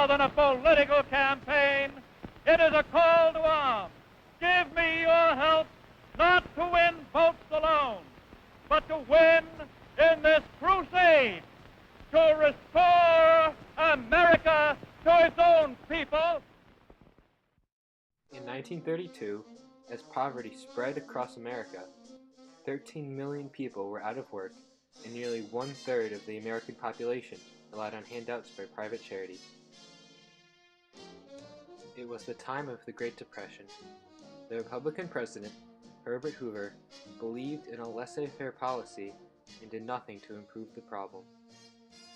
than a political campaign. It is a call to arms. Give me your help not to win votes alone, but to win in this crusade to restore America to its own people. In 1932, as poverty spread across America, 13 million people were out of work, and nearly one-third of the American population relied on handouts by private charities. It was the time of the Great Depression. The Republican president, Herbert Hoover, believed in a laissez-faire policy and did nothing to improve the problem.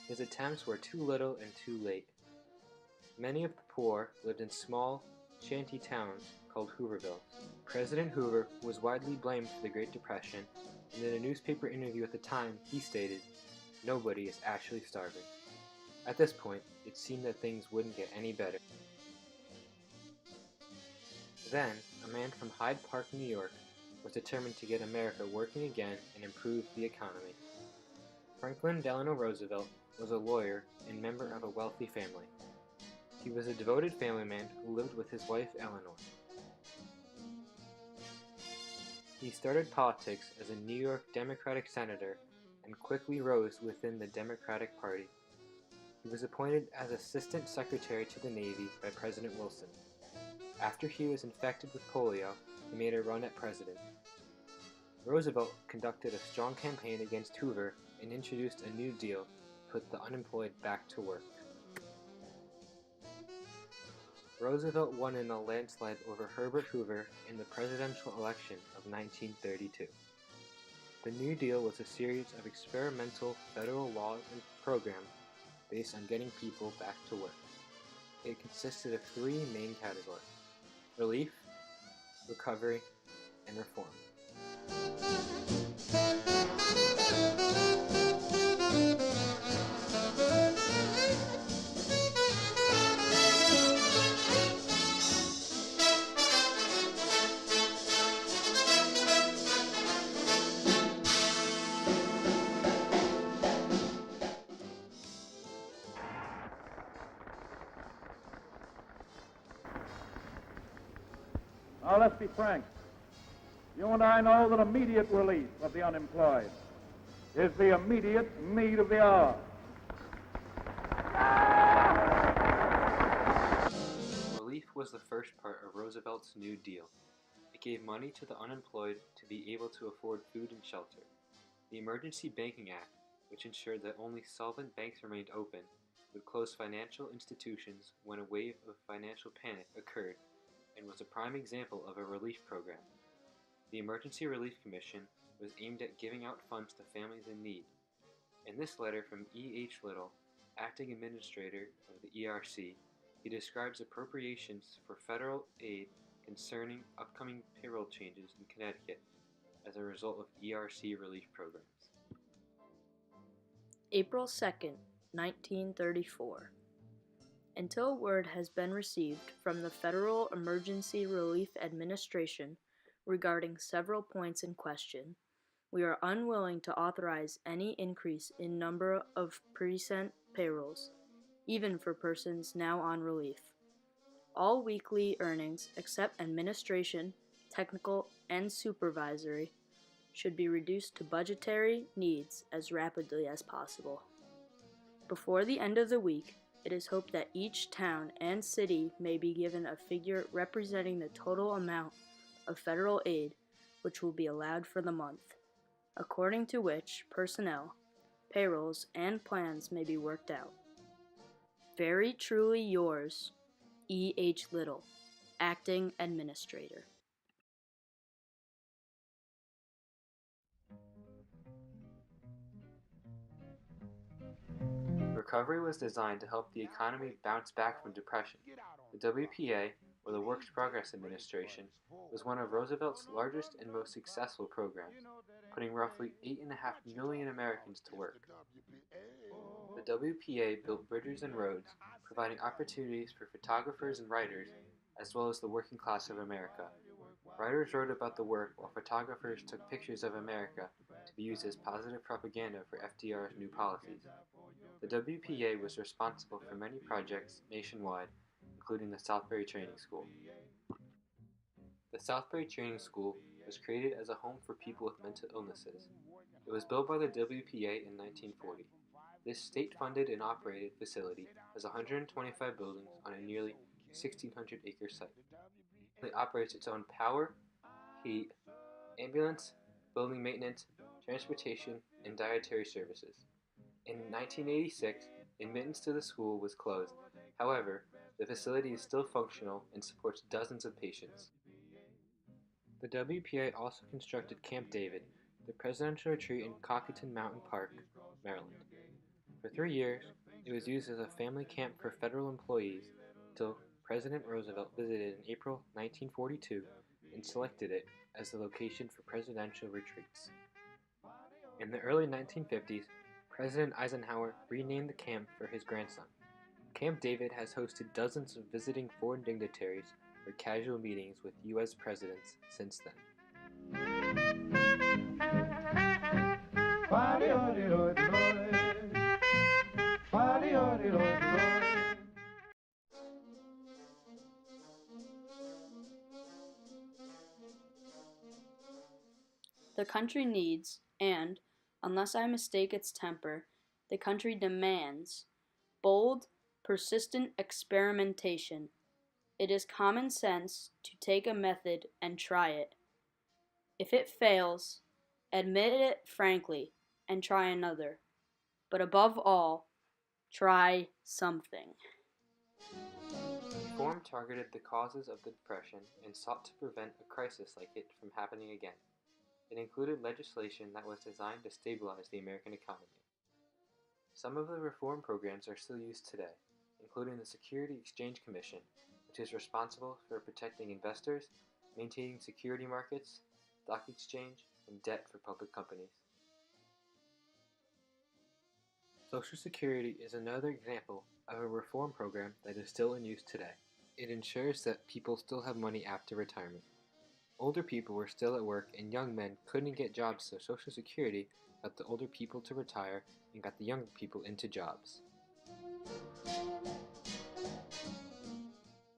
His attempts were too little and too late. Many of the poor lived in small, shanty towns called Hoovervilles. President Hoover was widely blamed for the Great Depression, and in a newspaper interview at the time, he stated, "Nobody is actually starving." At this point, it seemed that things wouldn't get any better. Then, a man from Hyde Park, New York, was determined to get America working again and improve the economy. Franklin Delano Roosevelt was a lawyer and member of a wealthy family. He was a devoted family man who lived with his wife Eleanor. He started politics as a New York Democratic senator and quickly rose within the Democratic Party. He was appointed as Assistant Secretary to the Navy by President Wilson. After he was infected with polio, he made a run at president. Roosevelt conducted a strong campaign against Hoover and introduced a New Deal to put the unemployed back to work. Roosevelt won in a landslide over Herbert Hoover in the presidential election of 1932. The New Deal was a series of experimental federal laws and programs based on getting people back to work. It consisted of three main categories: relief, recovery, and reform. Now let's be frank. You and I know that immediate relief of the unemployed is the immediate need of the hour. Relief was the first part of Roosevelt's New Deal. It gave money to the unemployed to be able to afford food and shelter. The Emergency Banking Act, which ensured that only solvent banks remained open, would close financial institutions when a wave of financial panic occurred, and was a prime example of a relief program. The Emergency Relief Commission was aimed at giving out funds to families in need. In this letter from E.H. Little, acting administrator of the ERC, he describes appropriations for federal aid concerning upcoming payroll changes in Connecticut as a result of ERC relief programs. April 2nd, 1934. Until word has been received from the Federal Emergency Relief Administration regarding several points in question, we are unwilling to authorize any increase in number of present payrolls, even for persons now on relief. All weekly earnings, except administration, technical, and supervisory, should be reduced to budgetary needs as rapidly as possible. Before the end of the week, it is hoped that each town and city may be given a figure representing the total amount of federal aid which will be allowed for the month, according to which personnel, payrolls, and plans may be worked out. Very truly yours, E. H. Little, Acting Administrator. Recovery was designed to help the economy bounce back from depression. The WPA, or the Works Progress Administration, was one of Roosevelt's largest and most successful programs, putting roughly 8.5 million Americans to work. The WPA built bridges and roads, providing opportunities for photographers and writers, as well as the working class of America. Writers wrote about the work while photographers took pictures of America to be used as positive propaganda for FDR's new policies. The WPA was responsible for many projects nationwide, including the Southbury Training School. The Southbury Training School was created as a home for people with mental illnesses. It was built by the WPA in 1940. This state-funded and operated facility has 125 buildings on a nearly 1,600-acre site. It operates its own power, heat, ambulance, building maintenance, transportation, and dietary services. In 1986, admittance to the school was closed. However, the facility is still functional and supports dozens of patients. The WPA also constructed Camp David, the presidential retreat in Cockatoo Mountain Park, Maryland. For 3 years, it was used as a family camp for federal employees until President Roosevelt visited in April 1942 and selected it as the location for presidential retreats. In the early 1950s, President Eisenhower renamed the camp for his grandson. Camp David has hosted dozens of visiting foreign dignitaries for casual meetings with U.S. presidents since then. The country needs, and, unless I mistake its temper, the country demands, bold, persistent experimentation. It is common sense to take a method and try it. If it fails, admit it frankly and try another. But above all, try something. Reform targeted the causes of the Depression and sought to prevent a crisis like it from happening again. It included legislation that was designed to stabilize the American economy. Some of the reform programs are still used today, including the Security Exchange Commission, which is responsible for protecting investors, maintaining security markets, stock exchange, and debt for public companies. Social Security is another example of a reform program that is still in use today. It ensures that people still have money after retirement. Older people were still at work and young men couldn't get jobs, so Social Security got the older people to retire and got the younger people into jobs.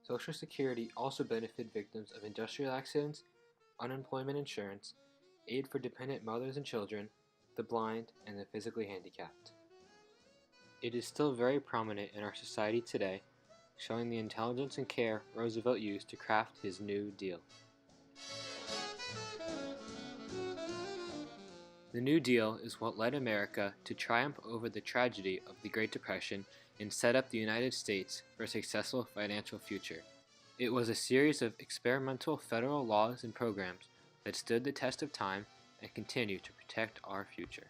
Social Security also benefited victims of industrial accidents, unemployment insurance, aid for dependent mothers and children, the blind, and the physically handicapped. It is still very prominent in our society today, showing the intelligence and care Roosevelt used to craft his New Deal. The New Deal is what led America to triumph over the tragedy of the Great Depression and set up the United States for a successful financial future. It was a series of experimental federal laws and programs that stood the test of time and continue to protect our future.